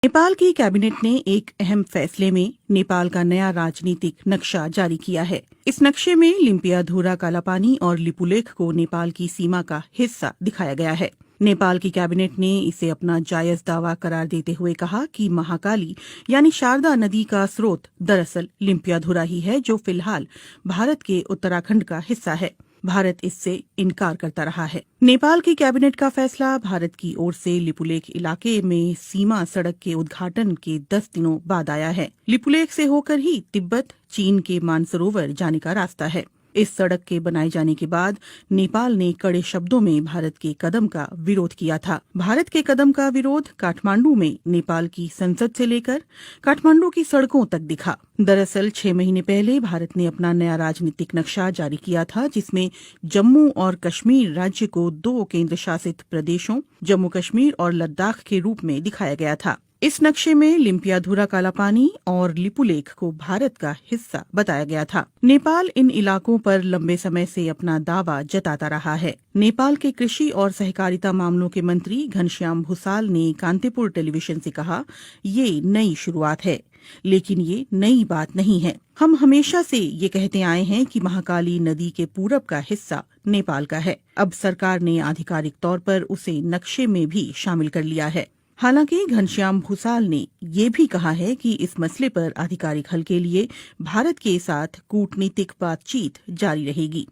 नेपाल की कैबिनेट ने एक अहम फैसले में नेपाल का नया राजनीतिक नक्शा जारी किया है। इस नक्शे में लिम्पियाधुरा कालापानी और लिपुलेख को नेपाल की सीमा का हिस्सा दिखाया गया है। नेपाल की कैबिनेट ने इसे अपना जायज दावा करार देते हुए कहा कि महाकाली यानी शारदा नदी का स्रोत दरअसल लिम्पियाधुरा ही है, जो फिलहाल भारत के उत्तराखंड का हिस्सा है। भारत इससे इनकार करता रहा है। नेपाल की कैबिनेट का फैसला भारत की ओर से लिपुलेख इलाके में सीमा सड़क के उद्घाटन के 10 दिनों बाद आया है। लिपुलेख से होकर ही तिब्बत चीन के मानसरोवर जाने का रास्ता है। इस सड़क के बनाए जाने के बाद नेपाल ने कड़े शब्दों में भारत के कदम का विरोध किया था। भारत के कदम का विरोध काठमांडू में नेपाल की संसद से लेकर काठमांडू की सड़कों तक दिखा। दरअसल 6 महीने पहले भारत ने अपना नया राजनीतिक नक्शा जारी किया था, जिसमें जम्मू और कश्मीर राज्य को 2 केंद्र शासित प्रदेशों जम्मू कश्मीर और लद्दाख के रूप में दिखाया गया था। इस नक्शे में लिम्पियाधुरा कालापानी और लिपुलेख को भारत का हिस्सा बताया गया था। नेपाल इन इलाकों पर लंबे समय से अपना दावा जताता रहा है। नेपाल के कृषि और सहकारिता मामलों के मंत्री घनश्याम भूसाल ने कांतिपुर टेलीविजन से कहा, ये नई शुरुआत है, लेकिन ये नई बात नहीं है। हम हमेशा से ये कहते आए हैं कि महाकाली नदी के पूरब का हिस्सा नेपाल का है। अब सरकार ने आधिकारिक तौर पर उसे नक्शे में भी शामिल कर लिया है। हालांकि घनश्याम भूसाल ने ये भी कहा है कि इस मसले पर आधिकारिक हल के लिए भारत के साथ कूटनीतिक बातचीत जारी रहेगी।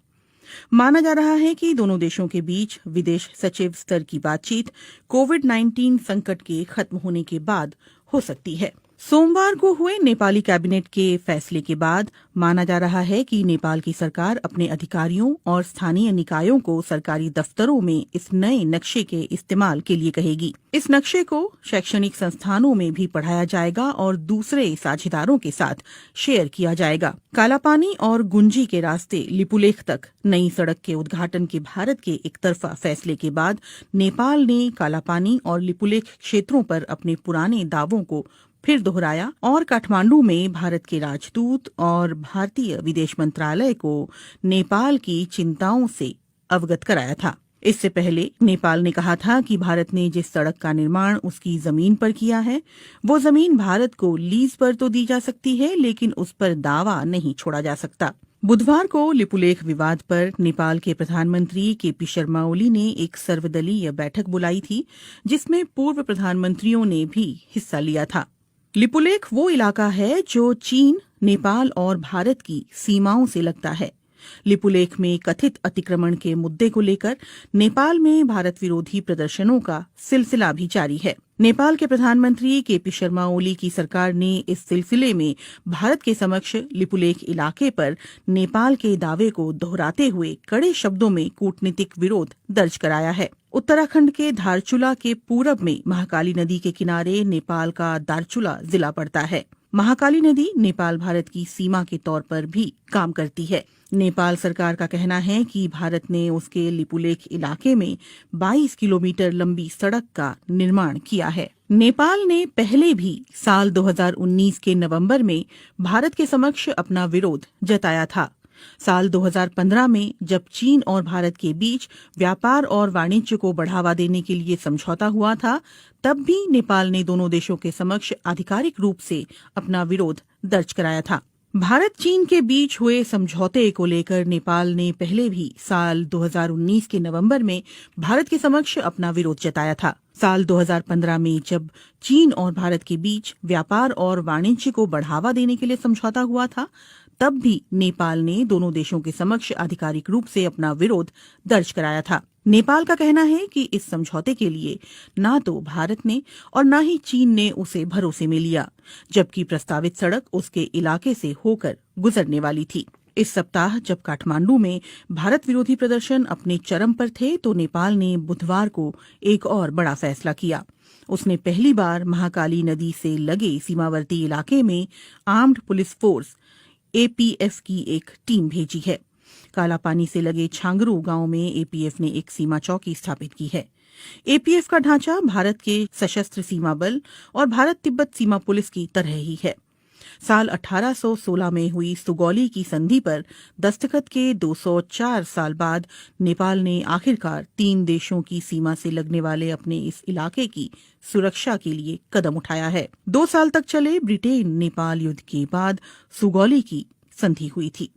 माना जा रहा है कि दोनों देशों के बीच विदेश सचिव स्तर की बातचीत कोविड-19 संकट के खत्म होने के बाद हो सकती है। सोमवार को हुए नेपाली कैबिनेट के फैसले के बाद माना जा रहा है कि नेपाल की सरकार अपने अधिकारियों और स्थानीय निकायों को सरकारी दफ्तरों में इस नए नक्शे के इस्तेमाल के लिए कहेगी। इस नक्शे को शैक्षणिक संस्थानों में भी पढ़ाया जाएगा और दूसरे साझेदारों के साथ शेयर किया जाएगा। कालापानी और गुंजी के रास्ते लिपुलेख तक नई सड़क के उद्घाटन के भारत के एकतरफा फैसले के बाद नेपाल ने कालापानी और लिपुलेख क्षेत्रों पर अपने पुराने दावों को फिर दोहराया और काठमांडू में भारत के राजदूत और भारतीय विदेश मंत्रालय को नेपाल की चिंताओं से अवगत कराया था। इससे पहले नेपाल ने कहा था कि भारत ने जिस सड़क का निर्माण उसकी जमीन पर किया है, वो जमीन भारत को लीज पर तो दी जा सकती है, लेकिन उस पर दावा नहीं छोड़ा जा सकता। बुधवार को लिपुलेख विवाद पर नेपाल के प्रधानमंत्री केपी शर्मा ओली ने एक सर्वदलीय बैठक बुलाई थी, जिसमें पूर्व प्रधानमंत्रियों ने भी हिस्सा लिया था। लिपुलेख वो इलाका है जो चीन, नेपाल और भारत की सीमाओं से लगता है। लिपुलेख में कथित अतिक्रमण के मुद्दे को लेकर नेपाल में भारत विरोधी प्रदर्शनों का सिलसिला भी जारी है। नेपाल के प्रधानमंत्री केपी शर्मा ओली की सरकार ने इस सिलसिले में भारत के समक्ष लिपुलेख इलाके पर नेपाल के दावे को दोहराते हुए कड़े शब्दों में कूटनीतिक विरोध दर्ज कराया है। उत्तराखंड के धारचूला के पूरब में महाकाली नदी के किनारे नेपाल का दारचूला जिला पड़ता है। महाकाली नदी नेपाल भारत की सीमा के तौर पर भी काम करती है। नेपाल सरकार का कहना है कि भारत ने उसके लिपुलेख इलाके में 22 किलोमीटर लंबी सड़क का निर्माण किया है। नेपाल ने पहले भी साल 2019 के नवंबर में भारत के समक्ष अपना विरोध जताया था। साल 2015 में जब चीन और भारत के बीच व्यापार और वाणिज्य को बढ़ावा देने के लिए समझौता हुआ था, तब भी नेपाल ने दोनों देशों के समक्ष आधिकारिक रूप से अपना विरोध दर्ज कराया था। भारत चीन के बीच हुए समझौते को लेकर नेपाल ने पहले भी साल 2019 के नवंबर में भारत के समक्ष अपना विरोध जताया था। साल 2015 में जब चीन और भारत के बीच व्यापार और वाणिज्य को बढ़ावा देने के लिए समझौता हुआ था, तब भी नेपाल ने दोनों देशों के समक्ष आधिकारिक रूप से अपना विरोध दर्ज कराया था। नेपाल का कहना है कि इस समझौते के लिए ना तो भारत ने और ना ही चीन ने उसे भरोसे में लिया, जबकि प्रस्तावित सड़क उसके इलाके से होकर गुजरने वाली थी। इस सप्ताह जब काठमांडू में भारत विरोधी प्रदर्शन अपने चरम पर थे, तो नेपाल ने बुधवार को एक और बड़ा फैसला किया। उसने पहली बार महाकाली नदी से लगे सीमावर्ती इलाके में आर्म्ड पुलिस फोर्स एपीएफ की एक टीम भेजी है। कालापानी से लगे छांगरू गांव में एपीएफ ने एक सीमा चौकी स्थापित की है। एपीएफ का ढांचा भारत के सशस्त्र सीमा बल और भारत तिब्बत सीमा पुलिस की तरह ही है। साल 1816 में हुई सुगौली की संधि पर दस्तखत के 204 साल बाद नेपाल ने आखिरकार 3 देशों की सीमा से लगने वाले अपने इस इलाके की सुरक्षा के लिए कदम उठाया है। 2 साल तक चले ब्रिटेन नेपाल युद्ध के बाद सुगौली की संधि हुई थी,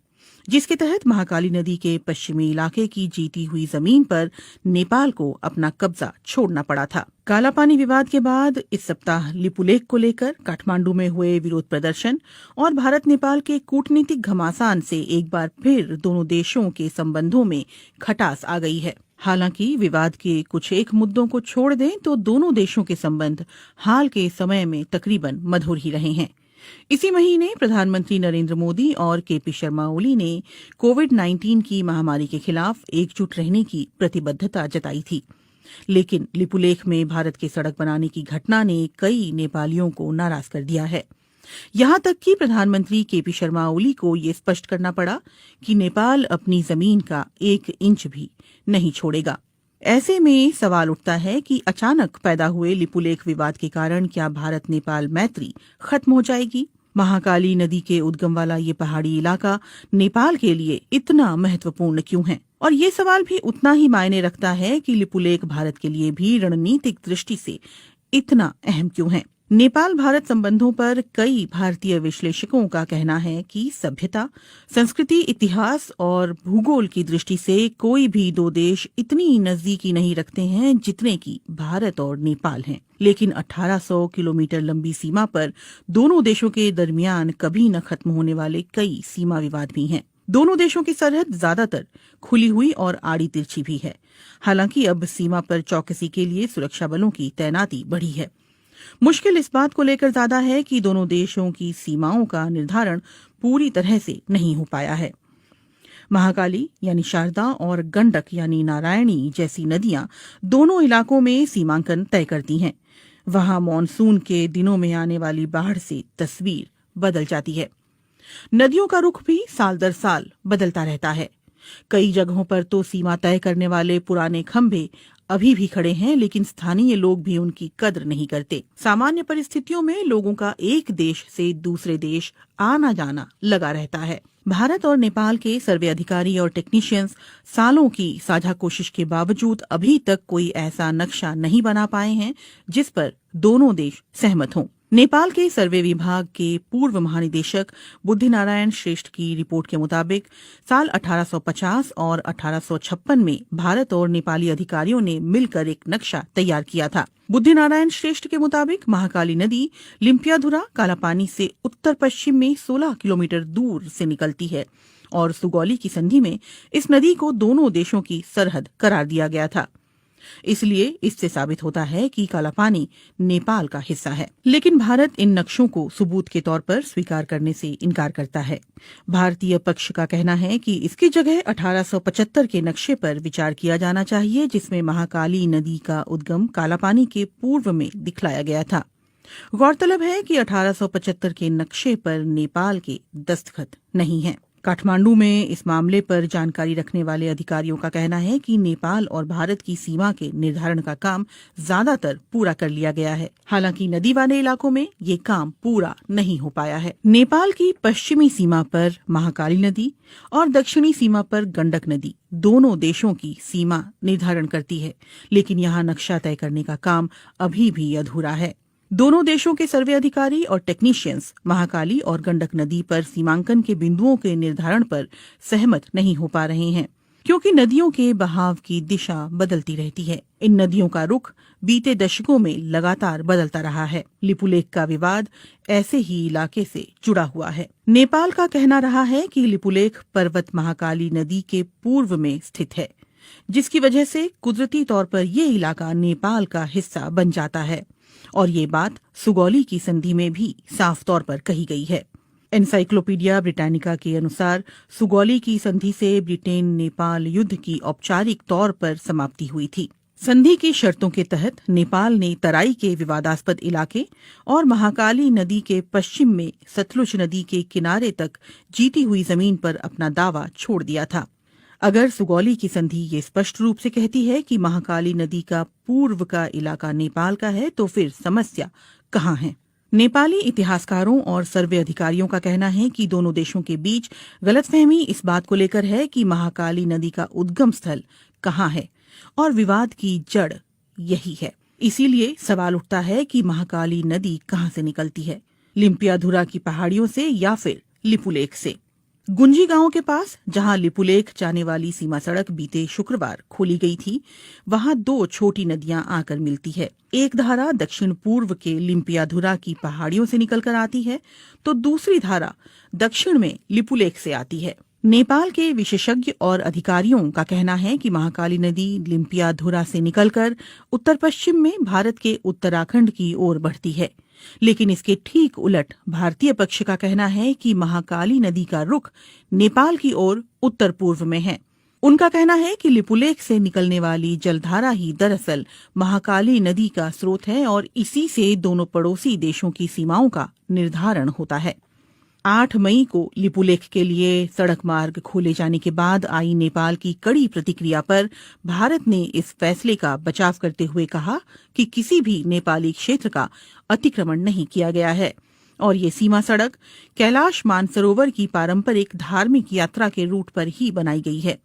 जिसके तहत महाकाली नदी के पश्चिमी इलाके की जीती हुई जमीन पर नेपाल को अपना कब्जा छोड़ना पड़ा था। कालापानी विवाद के बाद इस सप्ताह लिपुलेख को लेकर काठमांडू में हुए विरोध प्रदर्शन और भारत नेपाल के कूटनीतिक घमासान से एक बार फिर दोनों देशों के संबंधों में खटास आ गई है। हालांकि विवाद के कुछ एक मुद्दों को छोड़ दें तो दोनों देशों के संबंध हाल के समय में तकरीबन मधुर ही रहे हैं। इसी महीने प्रधानमंत्री नरेंद्र मोदी और केपी शर्मा ओली ने कोविड-19 की महामारी के खिलाफ एकजुट रहने की प्रतिबद्धता जताई थी, लेकिन लिपुलेख में भारत के सड़क बनाने की घटना ने कई नेपालियों को नाराज कर दिया है। यहां तक कि प्रधानमंत्री केपी शर्मा ओली को ये स्पष्ट करना पड़ा कि नेपाल अपनी जमीन का 1 इंच भी नहीं छोड़ेगा। ऐसे में सवाल उठता है कि अचानक पैदा हुए लिपुलेख विवाद के कारण क्या भारत नेपाल मैत्री खत्म हो जाएगी? महाकाली नदी के उद्गम वाला ये पहाड़ी इलाका नेपाल के लिए इतना महत्वपूर्ण क्यों है? और ये सवाल भी उतना ही मायने रखता है कि लिपुलेख भारत के लिए भी रणनीतिक दृष्टि से इतना अहम क्यों है? नेपाल भारत संबंधों पर कई भारतीय विश्लेषकों का कहना है कि सभ्यता, संस्कृति, इतिहास और भूगोल की दृष्टि से कोई भी 2 देश इतनी नजदीकी नहीं रखते हैं जितने कि भारत और नेपाल हैं। लेकिन 1800 किलोमीटर लंबी सीमा पर दोनों देशों के दरमियान कभी न खत्म होने वाले कई सीमा विवाद भी हैं। दोनों देशों की सरहद ज्यादातर खुली हुई और आड़ी तिरछी भी है। हालांकि अब सीमा पर चौकसी के लिए सुरक्षा बलों की तैनाती बढ़ी है। मुश्किल इस बात को लेकर ज्यादा है कि दोनों देशों की सीमाओं का निर्धारण पूरी तरह से नहीं हो पाया है। महाकाली यानी शारदा और गंडक यानी नारायणी जैसी नदियां दोनों इलाकों में सीमांकन तय करती हैं। वहां मॉनसून के दिनों में आने वाली बाढ़ से तस्वीर बदल जाती है। नदियों का रुख भी साल दर साल बदलता रहता है। कई जगहों पर तो सीमा तय करने वाले पुराने खंभे अभी भी खड़े हैं, लेकिन स्थानीय लोग भी उनकी कद्र नहीं करते। सामान्य परिस्थितियों में लोगों का एक देश से दूसरे देश आना जाना लगा रहता है। भारत और नेपाल के सर्वे अधिकारी और टेक्नीशियंस सालों की साझा कोशिश के बावजूद अभी तक कोई ऐसा नक्शा नहीं बना पाए हैं जिस पर दोनों देश सहमत हों। नेपाल के सर्वे विभाग के पूर्व महानिदेशक बुद्धिनारायण श्रेष्ठ की रिपोर्ट के मुताबिक साल 1850 और 1856 में भारत और नेपाली अधिकारियों ने मिलकर एक नक्शा तैयार किया था। बुद्धिनारायण श्रेष्ठ के मुताबिक महाकाली नदी लिम्पियाधुरा कालापानी से उत्तर पश्चिम में 16 किलोमीटर दूर से निकलती है और सुगौली की संधि में इस नदी को दोनों देशों की सरहद करार दिया गया था। इसलिए इससे साबित होता है कि कालापानी नेपाल का हिस्सा है। लेकिन भारत इन नक्शों को सबूत के तौर पर स्वीकार करने से इनकार करता है। भारतीय पक्ष का कहना है कि इसकी जगह 1875 के नक्शे पर विचार किया जाना चाहिए, जिसमें महाकाली नदी का उद्गम कालापानी के पूर्व में दिखलाया गया था। गौरतलब है कि 1875 के नक्शे पर नेपाल के दस्तखत नहीं हैं। काठमांडू में इस मामले पर जानकारी रखने वाले अधिकारियों का कहना है कि नेपाल और भारत की सीमा के निर्धारण का काम ज्यादातर पूरा कर लिया गया है। हालांकि नदी वाले इलाकों में ये काम पूरा नहीं हो पाया है। नेपाल की पश्चिमी सीमा पर महाकाली नदी और दक्षिणी सीमा पर गंडक नदी दोनों देशों की सीमा निर्धारण करती है, लेकिन यहाँ नक्शा तय करने का काम अभी भी अधूरा है। दोनों देशों के सर्वे अधिकारी और टेक्नीशियंस महाकाली और गंडक नदी पर सीमांकन के बिंदुओं के निर्धारण पर सहमत नहीं हो पा रहे हैं, क्योंकि नदियों के बहाव की दिशा बदलती रहती है। इन नदियों का रुख बीते दशकों में लगातार बदलता रहा है। लिपुलेख का विवाद ऐसे ही इलाके से जुड़ा हुआ है। नेपाल का कहना रहा है कि लिपुलेख पर्वत महाकाली नदी के पूर्व में स्थित है, जिसकी वजह से कुदरती तौर पर ये इलाका नेपाल का हिस्सा बन जाता है, और ये बात सुगौली की संधि में भी साफ तौर पर कही गई है। एनसाइक्लोपीडिया ब्रिटानिका के अनुसार सुगौली की संधि से ब्रिटेन नेपाल युद्ध की औपचारिक तौर पर समाप्ति हुई थी। संधि की शर्तों के तहत नेपाल ने तराई के विवादास्पद इलाके और महाकाली नदी के पश्चिम में सतलुज नदी के किनारे तक जीती हुई जमीन पर अपना दावा छोड़ दिया था। अगर सुगौली की संधि ये स्पष्ट रूप से कहती है कि महाकाली नदी का पूर्व का इलाका नेपाल का है, तो फिर समस्या कहाँ है? नेपाली इतिहासकारों और सर्वे अधिकारियों का कहना है कि दोनों देशों के बीच गलतफहमी इस बात को लेकर है कि महाकाली नदी का उद्गम स्थल कहाँ है और विवाद की जड़ यही है। इसीलिए सवाल उठता है कि महाकाली नदी कहाँ से निकलती है, लिम्पियाधुरा की पहाड़ियों से या फिर लिपुलेख से। गुंजी गांव के पास जहां लिपुलेख जाने वाली सीमा सड़क बीते शुक्रवार खोली गई थी, वहां दो छोटी नदियां आकर मिलती है। एक धारा दक्षिण पूर्व के लिम्पियाधुरा की पहाड़ियों से निकलकर आती है, तो दूसरी धारा दक्षिण में लिपुलेख से आती है। नेपाल के विशेषज्ञ और अधिकारियों का कहना है कि महाकाली नदी लिम्पियाधुरा से निकलकर उत्तर पश्चिम में भारत के उत्तराखंड की ओर बढ़ती है, लेकिन इसके ठीक उलट भारतीय पक्ष का कहना है कि महाकाली नदी का रुख नेपाल की ओर उत्तर पूर्व में है। उनका कहना है कि लिपुलेख से निकलने वाली जलधारा ही दरअसल महाकाली नदी का स्रोत है और इसी से दोनों पड़ोसी देशों की सीमाओं का निर्धारण होता है। 8 मई को लिपुलेख के लिए सड़क मार्ग खोले जाने के बाद आई नेपाल की कड़ी प्रतिक्रिया पर भारत ने इस फैसले का बचाव करते हुए कहा कि किसी भी नेपाली क्षेत्र का अतिक्रमण नहीं किया गया है और ये सीमा सड़क कैलाश मानसरोवर की पारंपरिक धार्मिक यात्रा के रूट पर ही बनाई गई है।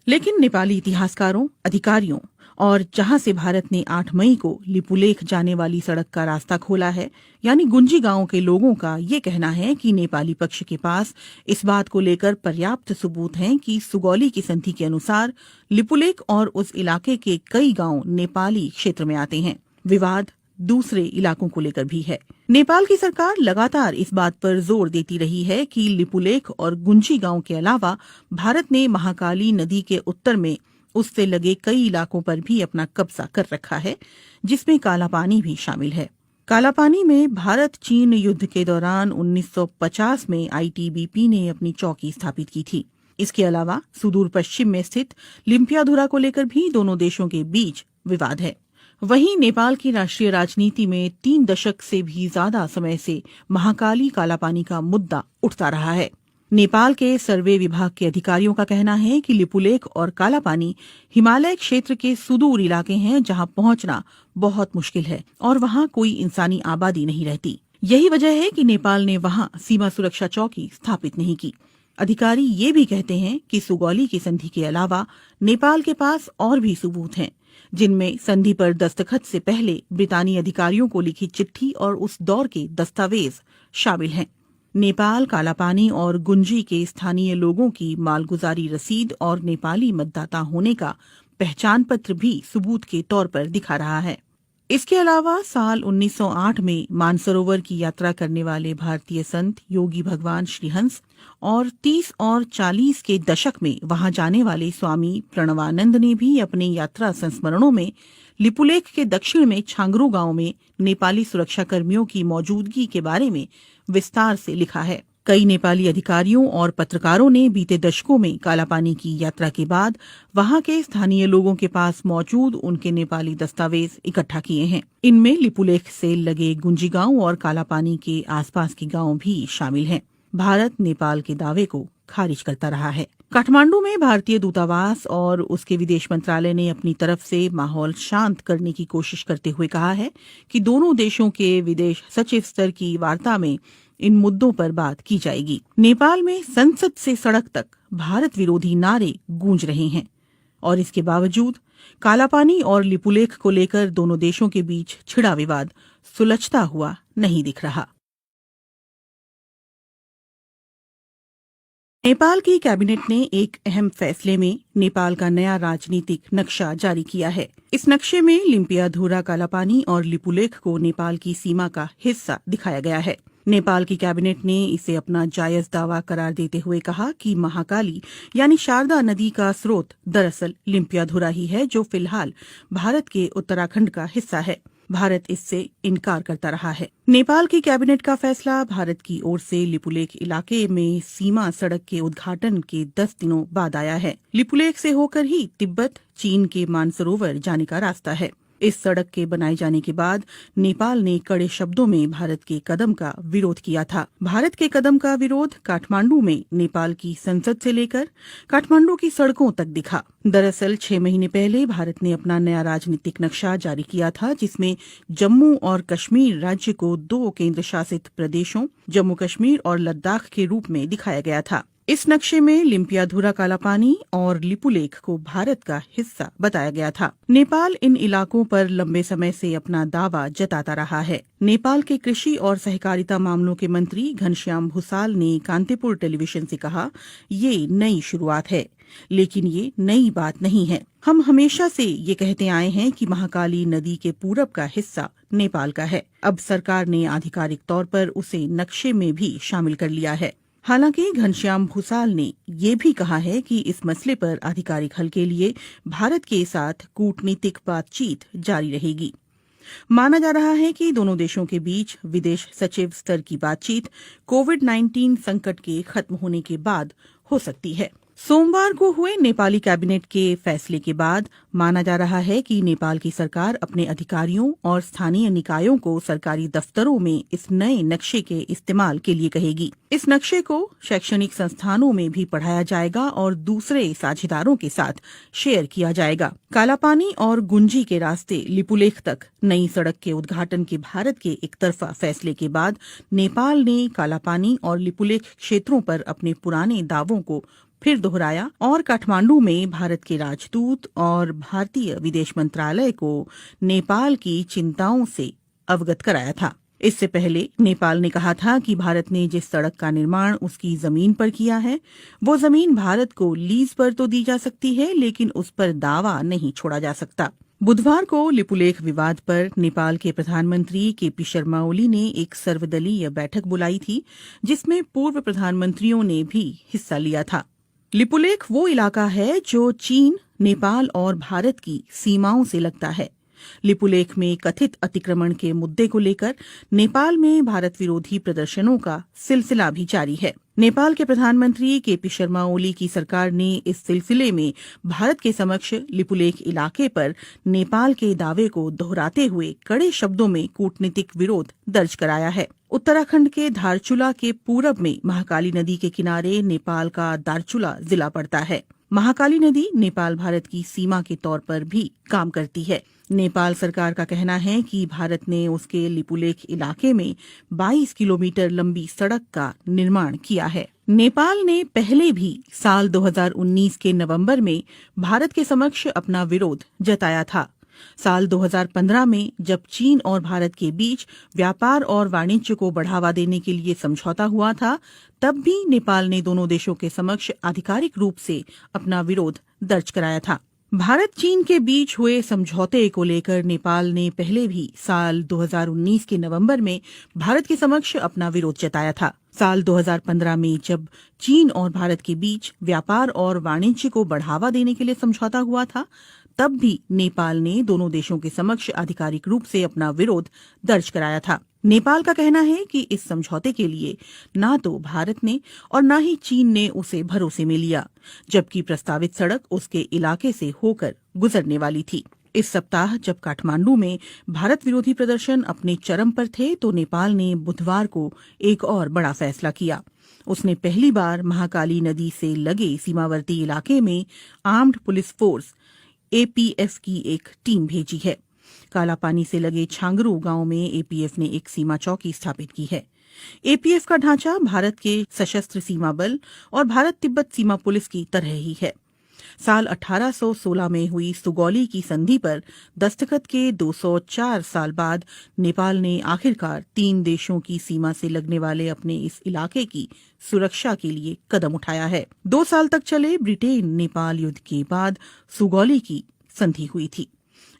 लेकिन नेपाली इतिहासकारों, अधिकारियों और जहां से भारत ने 8 मई को लिपुलेख जाने वाली सड़क का रास्ता खोला है, यानी गुंजी गांव के लोगों का ये कहना है कि नेपाली पक्ष के पास इस बात को लेकर पर्याप्त सबूत हैं कि सुगौली की संधि के अनुसार लिपुलेख और उस इलाके के कई गांव नेपाली क्षेत्र में आते हैं। विवाद दूसरे इलाकों को लेकर भी है। नेपाल की सरकार लगातार इस बात पर जोर देती रही है कि लिपुलेख और गुंजी गांव के अलावा भारत ने महाकाली नदी के उत्तर में उससे लगे कई इलाकों पर भी अपना कब्जा कर रखा है, जिसमें कालापानी भी शामिल है। कालापानी में भारत चीन युद्ध के दौरान 1950 में आईटीबीपी ने अपनी चौकी स्थापित की थी। इसके अलावा सुदूर पश्चिम में स्थित लिम्पियाधुरा को लेकर भी दोनों देशों के बीच विवाद है। वहीं नेपाल की राष्ट्रीय राजनीति में 3 दशक से भी ज्यादा समय से महाकाली कालापानी का मुद्दा उठता रहा है। नेपाल के सर्वे विभाग के अधिकारियों का कहना है कि लिपुलेख और कालापानी हिमालय क्षेत्र के सुदूर इलाके हैं जहां पहुंचना बहुत मुश्किल है और वहां कोई इंसानी आबादी नहीं रहती। यही वजह है कि नेपाल ने वहां सीमा सुरक्षा चौकी स्थापित नहीं की। अधिकारी ये भी कहते हैं कि सुगौली की संधि के अलावा नेपाल के पास और भी सबूत हैं, जिनमें संधि पर दस्तखत से पहले ब्रितानी अधिकारियों को लिखी चिट्ठी और उस दौर के दस्तावेज शामिल हैं। नेपाल कालापानी और गुंजी के स्थानीय लोगों की मालगुजारी रसीद और नेपाली मतदाता होने का पहचान पत्र भी सबूत के तौर पर दिखा रहा है। इसके अलावा साल 1908 में मानसरोवर की यात्रा करने वाले भारतीय संत योगी भगवान श्रीहंस और 30 और 40 के दशक में वहां जाने वाले स्वामी प्रणवानंद ने भी अपने यात्रा संस्मरणों में लिपुलेख के दक्षिण में छांगरू गांव में नेपाली सुरक्षा कर्मियों की मौजूदगी के बारे में विस्तार से लिखा है। कई नेपाली अधिकारियों और पत्रकारों ने बीते दशकों में कालापानी की यात्रा के बाद वहां के स्थानीय लोगों के पास मौजूद उनके नेपाली दस्तावेज इकट्ठा किए हैं। इनमें लिपुलेख से लगे गुंजी गांव और कालापानी के आसपास के गांव भी शामिल हैं। भारत नेपाल के दावे को खारिज करता रहा है। काठमांडू में भारतीय दूतावास और उसके विदेश मंत्रालय ने अपनी तरफ से माहौल शांत करने की कोशिश करते हुए कहा है कि दोनों देशों के विदेश सचिव स्तर की वार्ता में इन मुद्दों पर बात की जाएगी। नेपाल में संसद से सड़क तक भारत विरोधी नारे गूंज रहे हैं और इसके बावजूद कालापानी और लिपुलेख को लेकर दोनों देशों के बीच छिड़ा विवाद सुलझता हुआ नहीं दिख रहा। नेपाल की कैबिनेट ने एक अहम फैसले में नेपाल का नया राजनीतिक नक्शा जारी किया है। इस नक्शे में लिम्पियाधुरा, कालापानी और लिपुलेख को नेपाल की सीमा का हिस्सा दिखाया गया है। नेपाल की कैबिनेट ने इसे अपना जायज दावा करार देते हुए कहा कि महाकाली यानी शारदा नदी का स्रोत दरअसल लिम्पियाधुरा ही है, जो फिलहाल भारत के उत्तराखंड का हिस्सा है। भारत इससे इनकार करता रहा है। नेपाल की कैबिनेट का फैसला भारत की ओर से लिपुलेख इलाके में सीमा सड़क के उद्घाटन के 10 दिनों बाद आया है। लिपुलेख से होकर ही तिब्बत, चीन के मानसरोवर जाने का रास्ता है। इस सड़क के बनाए जाने के बाद नेपाल ने कड़े शब्दों में भारत के कदम का विरोध किया था। भारत के कदम का विरोध काठमांडू में नेपाल की संसद से लेकर काठमांडू की सड़कों तक दिखा। दरअसल 6 महीने पहले भारत ने अपना नया राजनीतिक नक्शा जारी किया था, जिसमें जम्मू और कश्मीर राज्य को 2 केंद्र शासित प्रदेशों जम्मू कश्मीर और लद्दाख के रूप में दिखाया गया था। इस नक्शे में लिम्पियाधुरा काला पानी और लिपुलेख को भारत का हिस्सा बताया गया था। नेपाल इन इलाकों पर लंबे समय से अपना दावा जताता रहा है। नेपाल के कृषि और सहकारिता मामलों के मंत्री घनश्याम भूसाल ने कांतिपुर टेलीविजन से कहा, ये नई शुरुआत है, लेकिन ये नई बात नहीं है। हम हमेशा से ये कहते आए हैं कि महाकाली नदी के पूरब का हिस्सा नेपाल का है। अब सरकार ने आधिकारिक तौर पर उसे नक्शे में भी शामिल कर लिया है। हालांकि घनश्याम भूसाल ने ये भी कहा है कि इस मसले पर आधिकारिक हल के लिए भारत के साथ कूटनीतिक बातचीत जारी रहेगी। माना जा रहा है कि दोनों देशों के बीच विदेश सचिव स्तर की बातचीत कोविड-19 संकट के खत्म होने के बाद हो सकती है। सोमवार को हुए नेपाली कैबिनेट के फैसले के बाद माना जा रहा है कि नेपाल की सरकार अपने अधिकारियों और स्थानीय निकायों को सरकारी दफ्तरों में इस नए नक्शे के इस्तेमाल के लिए कहेगी। इस नक्शे को शैक्षणिक संस्थानों में भी पढ़ाया जाएगा और दूसरे साझेदारों के साथ शेयर किया जाएगा। कालापानी और गुंजी के रास्ते लिपुलेख तक नई सड़क के उद्घाटन के भारत के एकतरफा फैसले के बाद नेपाल ने कालापानी और लिपुलेख क्षेत्रों पर अपने पुराने दावों को फिर दोहराया और काठमांडू में भारत के राजदूत और भारतीय विदेश मंत्रालय को नेपाल की चिंताओं से अवगत कराया था। इससे पहले नेपाल ने कहा था कि भारत ने जिस सड़क का निर्माण उसकी जमीन पर किया है, वो जमीन भारत को लीज पर तो दी जा सकती है, लेकिन उस पर दावा नहीं छोड़ा जा सकता। बुधवार को लिपुलेख विवाद पर नेपाल के प्रधानमंत्री केपी शर्मा ओली ने एक सर्वदलीय बैठक बुलाई थी, जिसमें पूर्व प्रधानमंत्रियों ने भी हिस्सा लिया था। लिपुलेख वो इलाका है जो चीन, नेपाल और भारत की सीमाओं से लगता है। लिपुलेख में कथित अतिक्रमण के मुद्दे को लेकर नेपाल में भारत विरोधी प्रदर्शनों का सिलसिला भी जारी है। नेपाल के प्रधानमंत्री केपी शर्मा ओली की सरकार ने इस सिलसिले में भारत के समक्ष लिपुलेख इलाके पर नेपाल के दावे को दोहराते हुए कड़े शब्दों में कूटनीतिक विरोध दर्ज कराया है। उत्तराखंड के धारचूला के पूरब में महाकाली नदी के किनारे नेपाल का दारचूला जिला पड़ता है। महाकाली नदी नेपाल भारत की सीमा के तौर पर भी काम करती है। नेपाल सरकार का कहना है कि भारत ने उसके लिपुलेख इलाके में 22 किलोमीटर लंबी सड़क का निर्माण किया है। नेपाल ने पहले भी साल 2019 के नवंबर में भारत के समक्ष अपना विरोध जताया था। साल 2015 में जब चीन और भारत के बीच व्यापार और वाणिज्य को बढ़ावा देने के लिए समझौता हुआ था, तब भी नेपाल ने दोनों देशों के समक्ष आधिकारिक रूप से अपना विरोध दर्ज कराया था। भारत चीन के बीच हुए समझौते को लेकर नेपाल ने पहले भी साल 2019 के नवंबर में भारत के समक्ष अपना विरोध जताया था। साल 2015 में जब चीन और भारत के बीच व्यापार और वाणिज्य को बढ़ावा देने के लिए समझौता हुआ था, तब भी नेपाल ने दोनों देशों के समक्ष आधिकारिक रूप से अपना विरोध दर्ज कराया था। नेपाल का कहना है कि इस समझौते के लिए ना तो भारत ने और ना ही चीन ने उसे भरोसे में लिया, जबकि प्रस्तावित सड़क उसके इलाके से होकर गुजरने वाली थी। इस सप्ताह जब काठमांडू में भारत विरोधी प्रदर्शन अपने चरम पर थे, तो नेपाल ने बुधवार को एक और बड़ा फैसला किया। उसने पहली बार महाकाली नदी से लगे सीमावर्ती इलाके में आर्म्ड पुलिस फोर्स एपीएफ की एक टीम भेजी है। कालापानी से लगे छांगरू गांव में एपीएफ ने एक सीमा चौकी स्थापित की है। एपीएफ का ढांचा भारत के सशस्त्र सीमा बल और भारत तिब्बत सीमा पुलिस की तरह ही है। साल 1816 में हुई सुगौली की संधि पर दस्तखत के 204 साल बाद नेपाल ने आखिरकार 3 देशों की सीमा से लगने वाले अपने इस इलाके की सुरक्षा के लिए कदम उठाया है। 2 साल तक चले ब्रिटेन नेपाल युद्ध के बाद सुगौली की संधि हुई थी,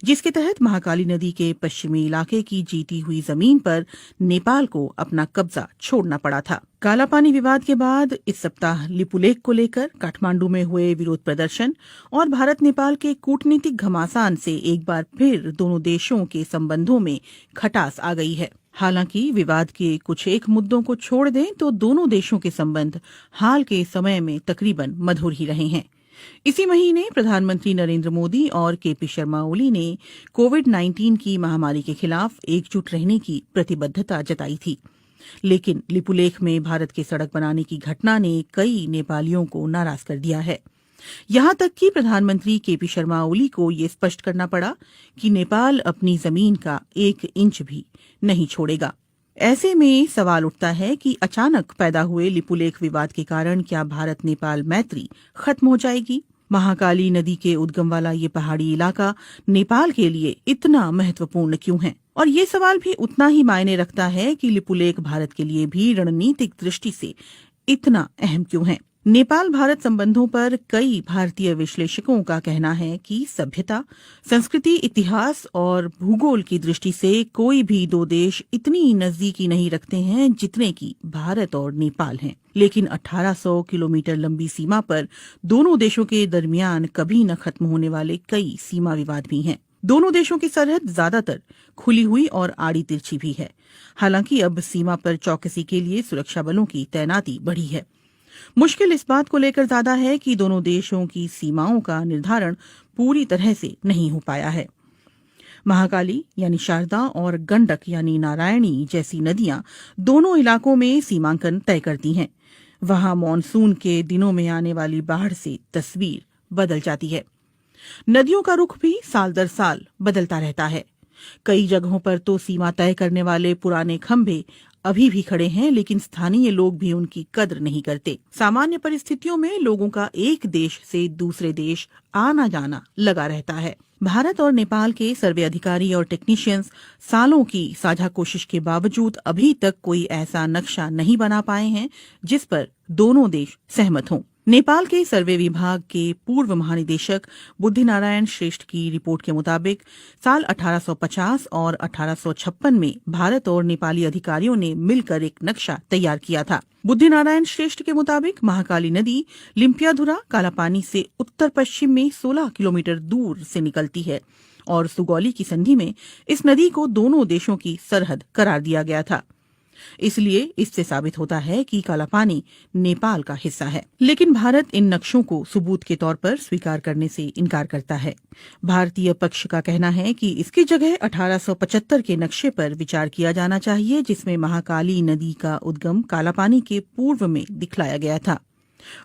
जिसके तहत महाकाली नदी के पश्चिमी इलाके की जीती हुई जमीन पर नेपाल को अपना कब्जा छोड़ना पड़ा था। कालापानी विवाद के बाद इस सप्ताह लिपुलेख को लेकर काठमांडू में हुए विरोध प्रदर्शन और भारत नेपाल के कूटनीतिक घमासान से एक बार फिर दोनों देशों के संबंधों में खटास आ गई है। हालांकि विवाद के कुछ एक मुद्दों को छोड़ दें तो दोनों देशों के संबंध हाल के समय में तकरीबन मधुर ही रहे हैं। इसी महीने प्रधानमंत्री नरेंद्र मोदी और केपी शर्मा ओली ने कोविड-19 की महामारी के खिलाफ एकजुट रहने की प्रतिबद्धता जताई थी। लेकिन लिपुलेख में भारत के सड़क बनाने की घटना ने कई नेपालियों को नाराज कर दिया है। यहां तक कि प्रधानमंत्री केपी शर्मा ओली को ये स्पष्ट करना पड़ा कि नेपाल अपनी जमीन का 1 इंच भी नहीं छोड़ेगा। ऐसे में सवाल उठता है कि अचानक पैदा हुए लिपुलेख विवाद के कारण क्या भारत नेपाल मैत्री खत्म हो जाएगी? महाकाली नदी के उद्गम वाला ये पहाड़ी इलाका नेपाल के लिए इतना महत्वपूर्ण क्यों है? और ये सवाल भी उतना ही मायने रखता है कि लिपुलेख भारत के लिए भी रणनीतिक दृष्टि से इतना अहम क्यों है? नेपाल भारत संबंधों पर कई भारतीय विश्लेषकों का कहना है कि सभ्यता, संस्कृति, इतिहास और भूगोल की दृष्टि से कोई भी दो देश इतनी नजदीकी नहीं रखते हैं जितने कि भारत और नेपाल हैं। लेकिन 1800 किलोमीटर लंबी सीमा पर दोनों देशों के दरमियान कभी न खत्म होने वाले कई सीमा विवाद भी हैं। दोनों देशों की सरहद ज्यादातर खुली हुई और आड़ी तिरछी भी है। हालांकि अब सीमा पर चौकसी के लिए सुरक्षा बलों की तैनाती बढ़ी है। मुश्किल इस बात को लेकर ज्यादा है कि दोनों देशों की सीमाओं का निर्धारण पूरी तरह से नहीं हो पाया है। महाकाली यानी शारदा और गंडक यानी नारायणी जैसी नदियां दोनों इलाकों में सीमांकन तय करती हैं। वहां मॉनसून के दिनों में आने वाली बाढ़ से तस्वीर बदल जाती है। नदियों का रुख भी साल दर साल बदलता रहता है। कई जगहों पर तो सीमा तय करने वाले पुराने खंभे अभी भी खड़े हैं, लेकिन स्थानीय लोग भी उनकी कद्र नहीं करते। सामान्य परिस्थितियों में लोगों का एक देश से दूसरे देश आना जाना लगा रहता है। भारत और नेपाल के सर्वे अधिकारी और टेक्नीशियंस सालों की साझा कोशिश के बावजूद अभी तक कोई ऐसा नक्शा नहीं बना पाए हैं जिस पर दोनों देश सहमत हों। नेपाल के सर्वे विभाग के पूर्व महानिदेशक बुद्धिनारायण श्रेष्ठ की रिपोर्ट के मुताबिक साल 1850 और 1856 में भारत और नेपाली अधिकारियों ने मिलकर एक नक्शा तैयार किया था। बुद्धिनारायण श्रेष्ठ के मुताबिक महाकाली नदी लिम्पियाधुरा कालापानी से उत्तर पश्चिम में 16 किलोमीटर दूर से निकलती है और सुगौली की संधि में इस नदी को दोनों देशों की सरहद करार दिया गया था। इसलिए इससे साबित होता है कि कालापानी नेपाल का हिस्सा है। लेकिन भारत इन नक्शों को सबूत के तौर पर स्वीकार करने से इनकार करता है। भारतीय पक्ष का कहना है कि इसकी जगह 1875 के नक्शे पर विचार किया जाना चाहिए, जिसमें महाकाली नदी का उद्गम कालापानी के पूर्व में दिखलाया गया था।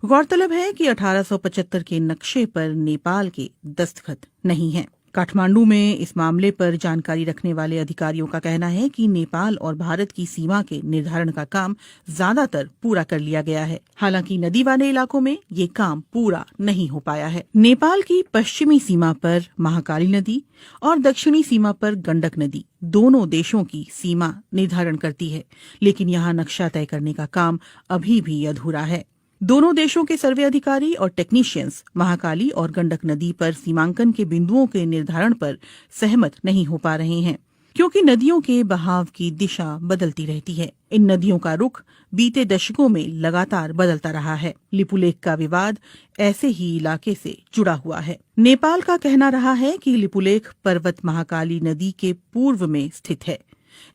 गौरतलब है कि 1875 के नक्शे पर नेपाल के दस्तखत नहीं हैं। काठमांडू में इस मामले पर जानकारी रखने वाले अधिकारियों का कहना है कि नेपाल और भारत की सीमा के निर्धारण का काम ज्यादातर पूरा कर लिया गया है। हालांकि नदी वाले इलाकों में ये काम पूरा नहीं हो पाया है। नेपाल की पश्चिमी सीमा पर महाकाली नदी और दक्षिणी सीमा पर गंडक नदी दोनों देशों की सीमा निर्धारण करती है, लेकिन यहाँ नक्शा तय करने का काम अभी भी अधूरा है। दोनों देशों के सर्वे अधिकारी और टेक्नीशियंस महाकाली और गंडक नदी पर सीमांकन के बिंदुओं के निर्धारण पर सहमत नहीं हो पा रहे हैं, क्योंकि नदियों के बहाव की दिशा बदलती रहती है। इन नदियों का रुख बीते दशकों में लगातार बदलता रहा है। लिपुलेख का विवाद ऐसे ही इलाके से जुड़ा हुआ है। नेपाल का कहना रहा है कि लिपुलेख पर्वत महाकाली नदी के पूर्व में स्थित है,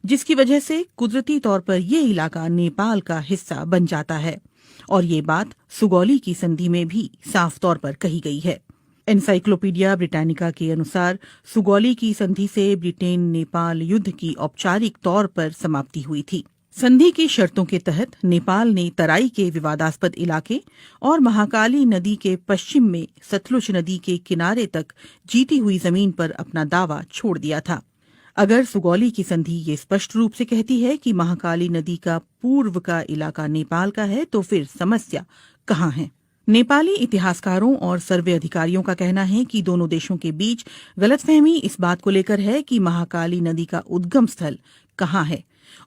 जिसकी वजह से कुदरती तौर पर ये इलाका नेपाल का हिस्सा बन जाता है। और ये बात सुगौली की संधि में भी साफ तौर पर कही गई है। एनसाइक्लोपीडिया ब्रिटानिका के अनुसार सुगौली की संधि से ब्रिटेन नेपाल युद्ध की औपचारिक तौर पर समाप्ति हुई थी। संधि की शर्तों के तहत नेपाल ने तराई के विवादास्पद इलाके और महाकाली नदी के पश्चिम में सतलुज नदी के किनारे तक जीती हुई जमीन पर अपना दावा छोड़ दिया था। अगर सुगौली की संधि ये स्पष्ट रूप से कहती है कि महाकाली नदी का पूर्व का इलाका नेपाल का है, तो फिर समस्या कहाँ है? नेपाली इतिहासकारों और सर्वे अधिकारियों का कहना है कि दोनों देशों के बीच गलतफहमी इस बात को लेकर है कि महाकाली नदी का उद्गम स्थल कहाँ है,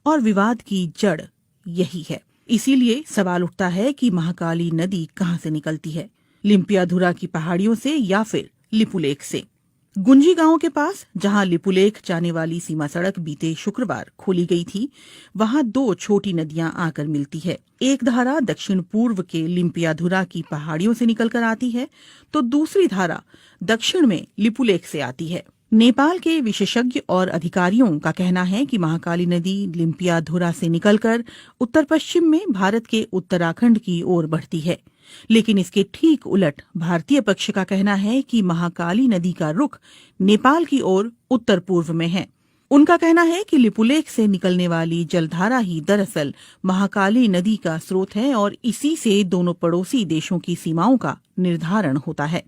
और विवाद की जड़ यही है। इसीलिए सवाल उठता है कि महाकाली नदी कहाँ से निकलती है, लिम्पियाधुरा की पहाड़ियों से या फिर लिपुलेख से? गुंजी गांव के पास जहां लिपुलेख जाने वाली सीमा सड़क बीते शुक्रवार खोली गई थी, वहां दो छोटी नदियां आकर मिलती है। एक धारा दक्षिण पूर्व के लिम्पियाधुरा की पहाड़ियों से निकलकर आती है, तो दूसरी धारा दक्षिण में लिपुलेख से आती है। नेपाल के विशेषज्ञ और अधिकारियों का कहना है कि महाकाली नदी लिम्पियाधुरा से निकलकर उत्तर पश्चिम में भारत के उत्तराखंड की ओर बढ़ती है। लेकिन इसके ठीक उलट भारतीय पक्ष का कहना है कि महाकाली नदी का रुख नेपाल की ओर उत्तर पूर्व में है। उनका कहना है कि लिपुलेख से निकलने वाली जलधारा ही दरअसल महाकाली नदी का स्रोत है और इसी से दोनों पड़ोसी देशों की सीमाओं का निर्धारण होता है।